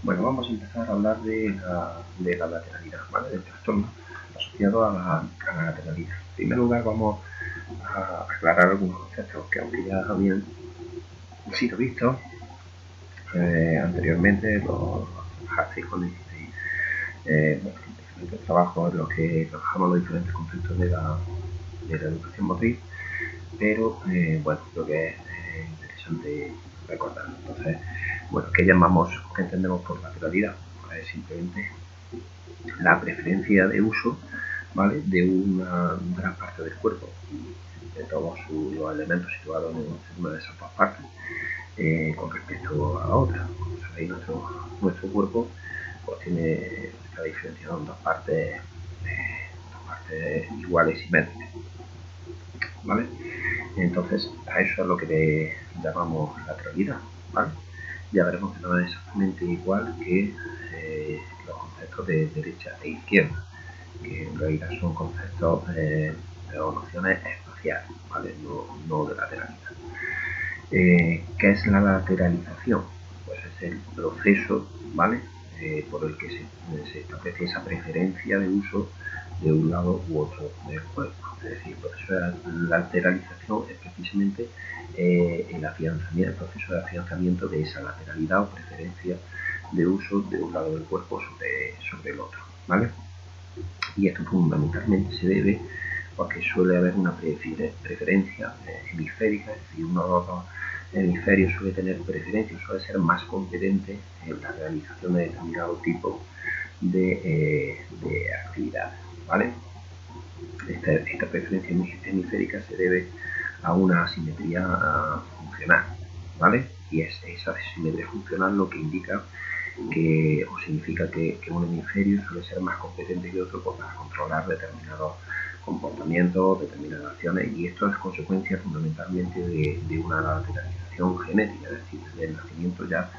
Bueno, vamos a empezar a hablar de la lateralidad, ¿vale? Del trastorno asociado a la lateralidad. En primer lugar, vamos a aclarar algunos conceptos que, aunque ya habían sido vistos anteriormente, los trabajasteis con diferentes trabajos en los que trabajamos los diferentes conceptos de la educación motriz, pero bueno, creo que es interesante recordarlo. Entonces, bueno, ¿qué entendemos por lateralidad? Pues es simplemente la preferencia de uso, ¿vale?, de una gran parte del cuerpo y de todos los elementos situados en una de esas dos partes con respecto a la otra. Como sabéis, nuestro cuerpo pues está diferenciado en dos partes iguales y simétricas, ¿vale? Entonces, a eso es lo que le llamamos lateralidad, ¿vale? Ya veremos que no es exactamente igual que los conceptos de derecha e izquierda, que en realidad son conceptos o nociones espaciales, ¿vale? No de lateralidad. ¿Qué es la lateralización? Pues es el proceso, ¿vale?, por el que se establece esa preferencia de uso de un lado u otro del cuerpo. Es decir, el proceso de lateralización es precisamente el proceso de afianzamiento de esa lateralidad o preferencia de uso de un lado del cuerpo sobre el otro, ¿vale? Y esto fundamentalmente se debe porque suele haber una preferencia hemisférica, es decir, uno de los dos hemisferios suele tener preferencia, suele ser más competente en la realización de determinado tipo de actividades, ¿vale? Esta preferencia hemisférica se debe a una asimetría funcional, ¿vale? Y es esa asimetría funcional lo que indica o significa que un hemisferio suele ser más competente que otro para controlar determinados comportamientos, determinadas acciones, y esto es consecuencia fundamentalmente de una lateralización genética, es decir, desde el nacimiento ya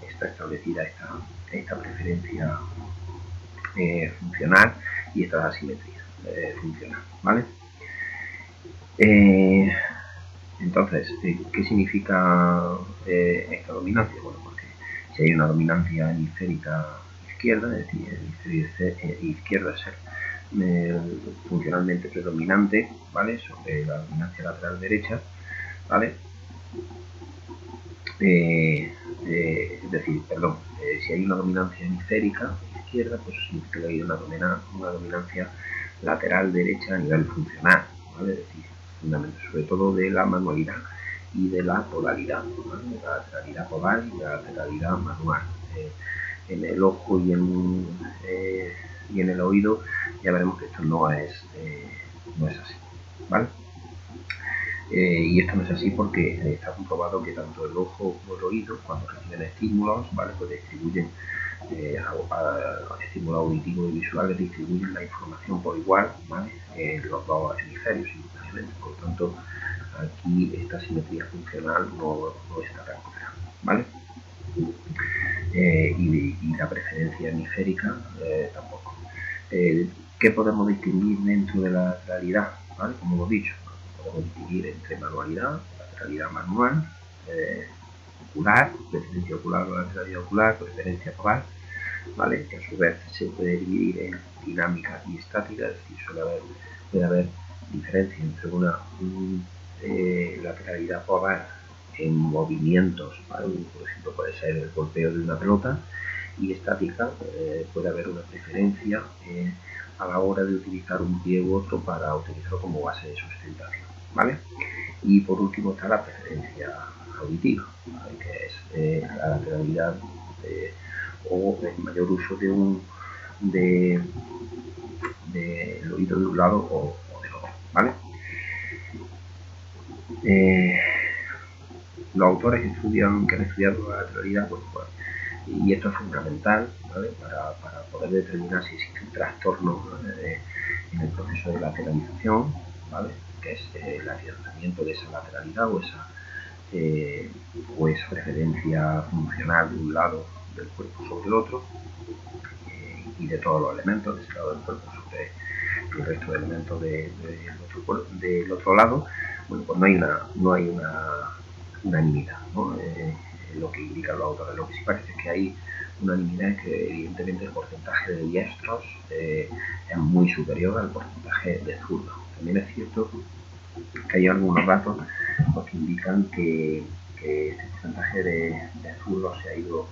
está establecida esta preferencia funcional y esta asimetría funcional, ¿vale? Entonces, ¿qué significa esta dominancia? Bueno, porque si hay una dominancia hemisférica izquierda, es decir, el hemisferio izquierdo es funcionalmente predominante, ¿vale?, sobre la dominancia lateral derecha, ¿vale? Es decir, perdón, si hay una dominancia hemisférica izquierda, pues eso significa que hay una dominancia lateral derecha a nivel funcional, ¿vale? Es decir, fundamentalmente, sobre todo de la manualidad y de la podalidad, ¿vale?, de la lateralidad podal y la lateralidad manual. En el ojo y en el oído ya veremos que esto no es así, ¿vale? Y esto no es así porque está comprobado que tanto el ojo como el oído, cuando reciben estímulos, ¿vale?, pues distribuyen estímulos auditivos y visuales, distribuyen la información por igual, ¿vale?, en los dos hemisferios simultáneamente. Por lo tanto, aquí esta simetría funcional no está recuperada, ¿vale? Y la preferencia hemisférica tampoco. ¿Qué podemos distinguir dentro de la lateralidad? ¿Vale? Como hemos dicho, podemos distinguir entre manualidad, lateralidad manual, ocular, preferencia ocular o lateralidad ocular, preferencia podal, ¿vale?, que a su vez se puede dividir en dinámica y estática, es decir, puede haber diferencia entre una lateralidad podal en movimientos, ¿vale? Por ejemplo, puede ser el golpeo de una pelota, y estática, puede haber una preferencia a la hora de utilizar un pie u otro para utilizarlo como base de sustentación, ¿vale? Y por último está la preferencia auditiva, ¿vale?, que es la lateralidad o el mayor uso del oído de un lado o del otro, ¿vale? Los autores que han estudiado la lateralidad, pues, y esto es fundamental, ¿vale?, para poder determinar si existe un trastorno en el proceso de lateralización, ¿vale?, que es el afianzamiento de esa lateralidad o esa preferencia funcional de un lado del cuerpo sobre el otro, y de todos los elementos de ese lado del cuerpo sobre el resto de elementos del otro lado. Bueno, pues no hay una unanimidad, ¿no? lo que indican los autores. Lo que sí parece es que hay unanimidad es que evidentemente el porcentaje de diestros es muy superior al porcentaje de zurdos. También es cierto que hay algunos datos que indican que este porcentaje de zurdos se ha ido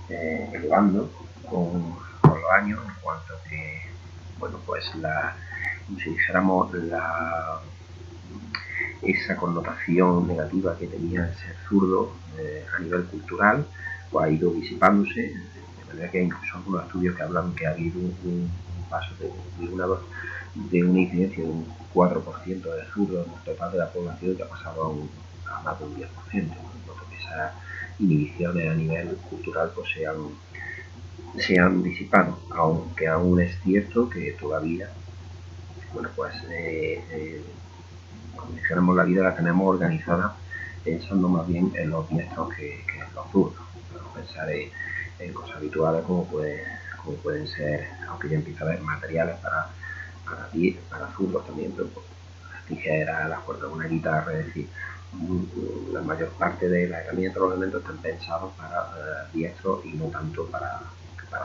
elevando con los años, en cuanto a que, bueno, pues como si dijéramos, esa connotación negativa que tenía el ser zurdo a nivel cultural, pues ha ido disipándose, de manera que hay incluso algunos estudios que hablan que ha habido un paso de una incidencia de un 4% de zurdos en el total de la población, que ha pasado a más de un 10%, ¿no? Que esas inhibiciones a nivel cultural pues se han disipado, aunque aún es cierto que todavía, bueno, pues como dijéramos, la vida la tenemos organizada pensando más bien en los diestros que en los zurdos. Podemos pensar en cosas habituales como pueden ser, aunque ya empieza a haber materiales para zurdos también, pero pues, las tijeras, las cuerdas de una guitarra, es decir, la mayor parte de las herramientas, los elementos están pensados para diestros y no tanto para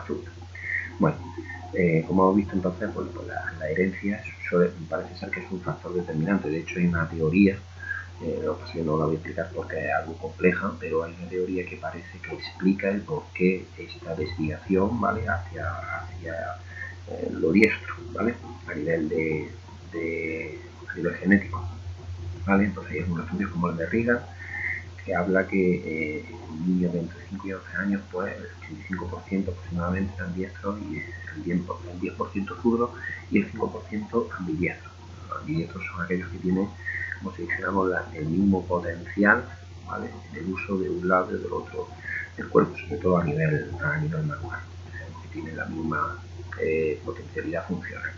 zurdos. Bueno, como hemos visto entonces, pues la herencia parece ser que es un factor determinante. De hecho, hay una teoría, lo que pasa es que no la voy a explicar porque es algo compleja, pero hay una teoría que parece que explica el porqué esta desviación, ¿vale?, hacia lo diestro, ¿vale?, a nivel a nivel genético, ¿vale? Entonces hay algunos estudios como el de Riga, que habla que niños de entre 5 y 11 años, pues el 85% aproximadamente eran diestros y el 10% zurdos y el 5% ambidiestros. Los ambidiestros son aquellos que tienen, como si dijéramos, el mismo potencial, ¿vale?, en el uso de un lado y del otro del cuerpo, sobre todo a nivel manual, que tienen la misma potencialidad funcional.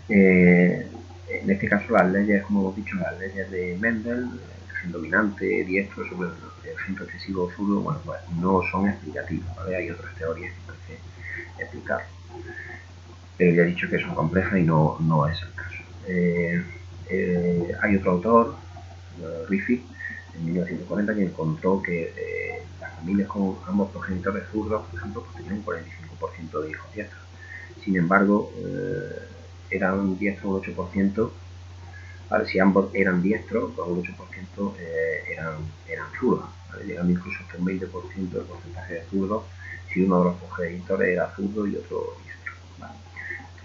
En este caso las leyes, como hemos dicho, las leyes de Mendel, el gen dominante diestro sobre el gen recesivo zurdo, bueno, pues no son explicativas, ¿vale? Hay otras teorías que parecen explicarlo. Pero ya he dicho que son complejas y no es el caso. Hay otro autor, Riffi, en 1940, que encontró que las familias con ambos progenitores zurdos, por ejemplo, pues tenían un 45% de hijos diestros. Sin embargo, eran diestros un 8%, ¿vale? Si ambos eran diestros, pues un 8% eran zurdos, ¿vale?, llegando incluso hasta un 20% del porcentaje de zurdos si uno de los progenitores era zurdo y otro diestro, ¿vale?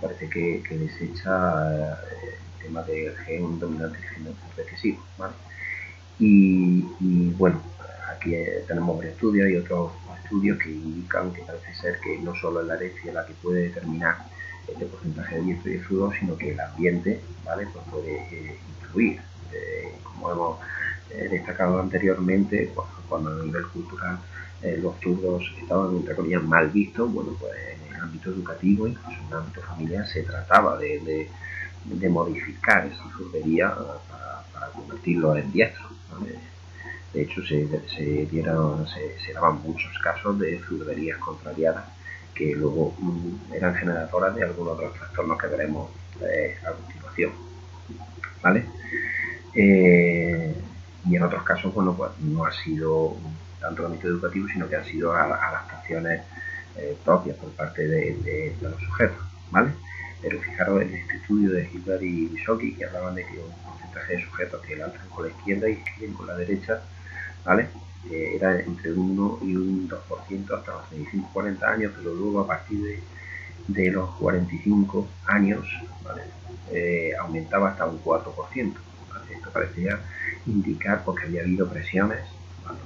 Parece que desecha el tema del gen dominante y gen recesivo, ¿vale? Y bueno, aquí tenemos varios estudios y otros estudios que indican que parece ser que no solo es la herencia la que puede determinar este porcentaje de diestro y de zurdo, sino que el ambiente, ¿vale?, pues puede influir. Como hemos destacado anteriormente, cuando a nivel cultural los zurdos estaban, entre comillas, mal vistos, bueno, pues en el ámbito educativo, incluso en el ámbito familiar, se trataba de modificar esa zurdería para convertirlo en diestro, ¿vale? De hecho, se daban muchos casos de zurderías contrariadas que luego eran generadoras de algunos otros trastornos que veremos a continuación, ¿vale? Y en otros casos, bueno, pues no ha sido tanto el ámbito educativo, sino que han sido adaptaciones propias por parte de los sujetos, ¿vale? Pero fijaros en este estudio de Hilbert y Wysoki, que hablaban de que un porcentaje de sujetos que lanzan con la izquierda y escriben con la derecha, ¿vale?, era entre un 1 y un 2% hasta los 35-40 años, pero luego a partir de los 45 años, ¿vale?, aumentaba hasta un 4%. ¿Vale? Esto parecía indicar porque había habido presiones,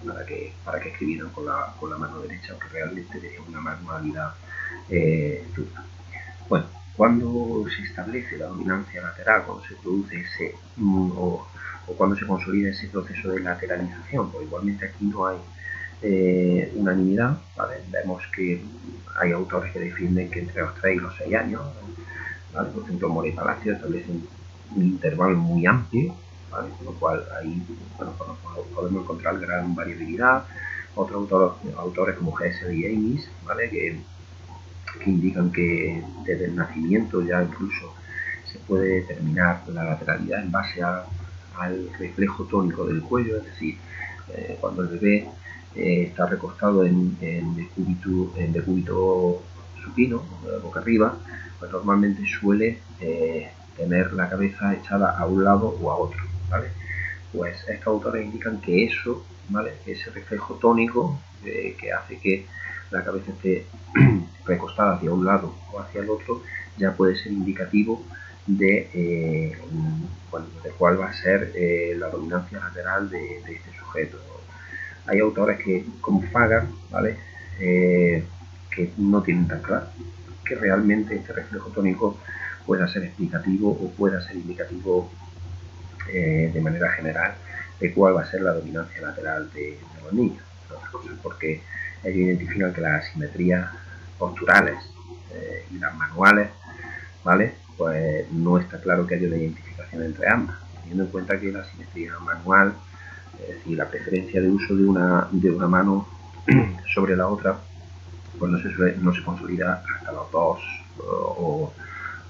¿vale?, para que escribieran con la mano derecha, aunque realmente tenía una manualidad zurda. Bueno, cuando se establece la dominancia lateral, cuando se produce ese o cuando se consolida ese proceso de lateralización, pues igualmente aquí no hay unanimidad, ¿vale? Vemos que hay autores que defienden que entre los 3 y los 6 años, ¿vale? Por ejemplo, Mora y Palacio establecen un intervalo muy amplio, ¿vale?, con lo cual ahí, bueno, podemos encontrar gran variabilidad. Otros autores como Hessel y Amis, ¿vale?, que indican que desde el nacimiento ya incluso se puede determinar la lateralidad en base al reflejo tónico del cuello, es decir, cuando el bebé está recostado en decúbito supino, boca arriba, pues normalmente suele tener la cabeza echada a un lado o a otro, ¿vale? Pues estos autores indican que eso, ¿vale? Ese reflejo tónico que hace que la cabeza esté recostada hacia un lado o hacia el otro, ya puede ser indicativo de, bueno, de cuál va a ser la dominancia lateral de este sujeto. Hay autores que, como Fagan, ¿vale? Que no tienen tan claro que realmente este reflejo tónico pueda ser explicativo o pueda ser indicativo de manera general de cuál va a ser la dominancia lateral de los niños, otras cosas, porque ellos identifican que las asimetrías posturales y las manuales, ¿vale? Pues no está claro que haya una identificación entre ambas, teniendo en cuenta que la asimetría manual, es decir, la preferencia de uso de una mano sobre la otra, pues no se consolida hasta los 2 o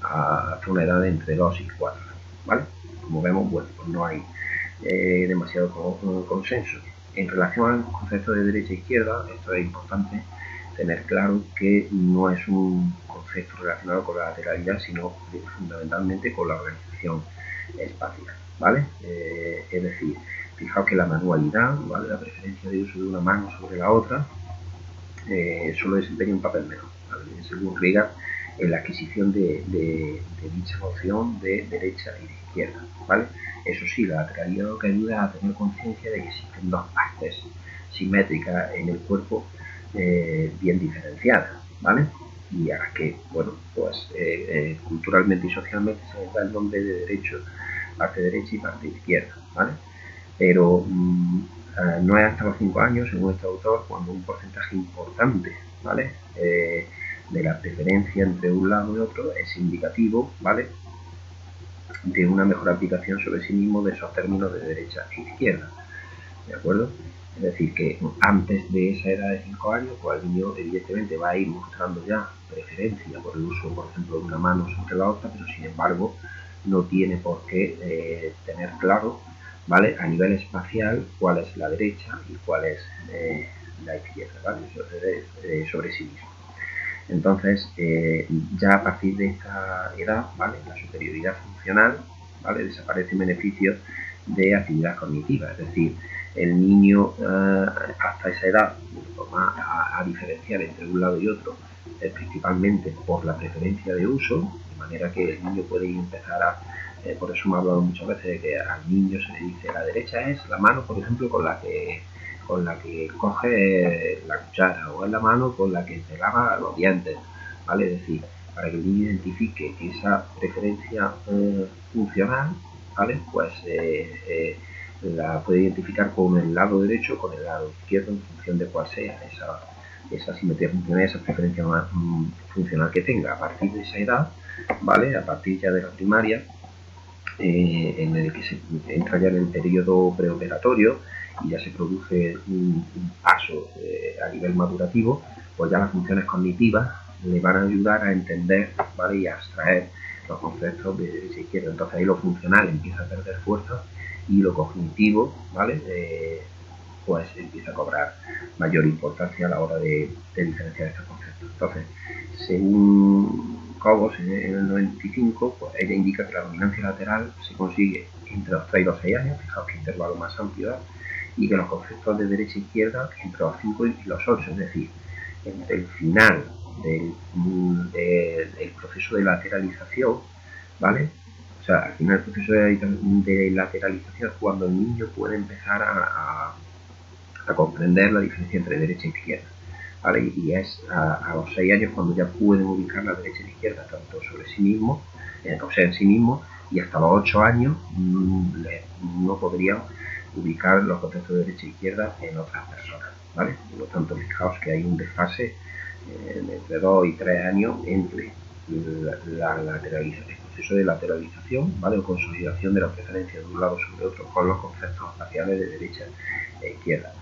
hasta una edad de entre 2 y 4 años, ¿vale? Como vemos, bueno, pues no hay demasiado consenso. En relación al concepto de derecha e izquierda, esto es importante tener claro que no es un concepto relacionado con la lateralidad, sino fundamentalmente con la organización espacial, ¿vale? Es decir, fijaos que la manualidad, ¿vale? La preferencia de uso de una mano sobre la otra, solo desempeña un papel menor, ¿vale? Según Riga, en la adquisición de dicha noción de derecha y de izquierda, ¿vale? Eso sí, la lateralidad lo que ayuda a tener conciencia de que existen dos partes simétricas en el cuerpo bien diferenciadas, ¿vale? Y a las que, bueno, pues culturalmente y socialmente se les da el nombre de derecho, parte derecha y parte izquierda, ¿vale? Pero no es hasta los 5 años, según este autor, cuando un porcentaje importante, ¿vale? De la preferencia entre un lado y otro es indicativo, ¿vale? De una mejor aplicación sobre sí mismo de esos términos de derecha e izquierda, ¿de acuerdo? Es decir, que antes de esa edad de 5 años, pues el niño evidentemente va a ir mostrando ya preferencia por el uso, por ejemplo, de una mano sobre la otra, pero sin embargo no tiene por qué tener claro, ¿vale? A nivel espacial cuál es la derecha y cuál es la izquierda, ¿vale? Sobre sí mismo. Entonces, ya a partir de esta edad, ¿vale? La superioridad funcional, ¿vale? Desaparece en beneficio de actividad cognitiva, es decir, el niño hasta esa edad va a diferenciar entre un lado y otro, principalmente por la preferencia de uso, de manera que el niño puede empezar por eso me ha hablado muchas veces de que al niño se le dice la derecha es la mano, por ejemplo, con la que coge la cuchara, o es la mano con la que se lava los dientes, ¿vale? Es decir, para que el niño identifique esa preferencia funcional, ¿vale? Pues la puede identificar con el lado derecho o con el lado izquierdo en función de cuál sea esa simetría funcional, esa preferencia funcional que tenga. A partir de esa edad, ¿vale? A partir ya de la primaria, en el que se entra ya en el periodo preoperatorio y ya se produce un paso a nivel madurativo, pues ya las funciones cognitivas le van a ayudar a entender, ¿vale? Y a abstraer los conceptos de derecha e izquierda. Entonces ahí lo funcional empieza a perder fuerza y lo cognitivo, ¿vale? Pues empieza a cobrar mayor importancia a la hora de diferenciar estos conceptos. Entonces, según Cobos en el 95, pues ella indica que la dominancia lateral se consigue entre los 3 y los 6 años, fijaos que intervalo más amplio, y que los conceptos de derecha e izquierda entre los 5 y los 8, es decir, entre el final del proceso de lateralización, ¿vale? O sea, al final del proceso de lateralización es cuando el niño puede empezar a comprender la diferencia entre derecha e izquierda, ¿vale? Y es a los 6 años cuando ya pueden ubicar la derecha y la izquierda tanto sobre sí mismo, o sea, en sí mismo, y hasta los 8 años no podrían ubicar los conceptos de derecha e izquierda en otras personas, ¿vale? Por lo tanto, fijaos que hay un desfase entre 2 y 3 años entre la lateralización, el proceso de lateralización, ¿vale? O consolidación de la preferencia de un lado sobre otro con los conceptos espaciales de derecha e izquierda.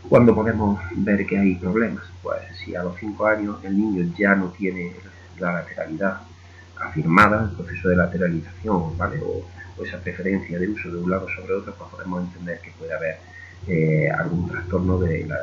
¿Cuándo podemos ver que hay problemas? Pues si a los 5 años el niño ya no tiene la lateralidad afirmada, el proceso de lateralización, ¿vale? O esa preferencia de uso de un lado sobre otro, pues podemos entender que puede haber algún trastorno de la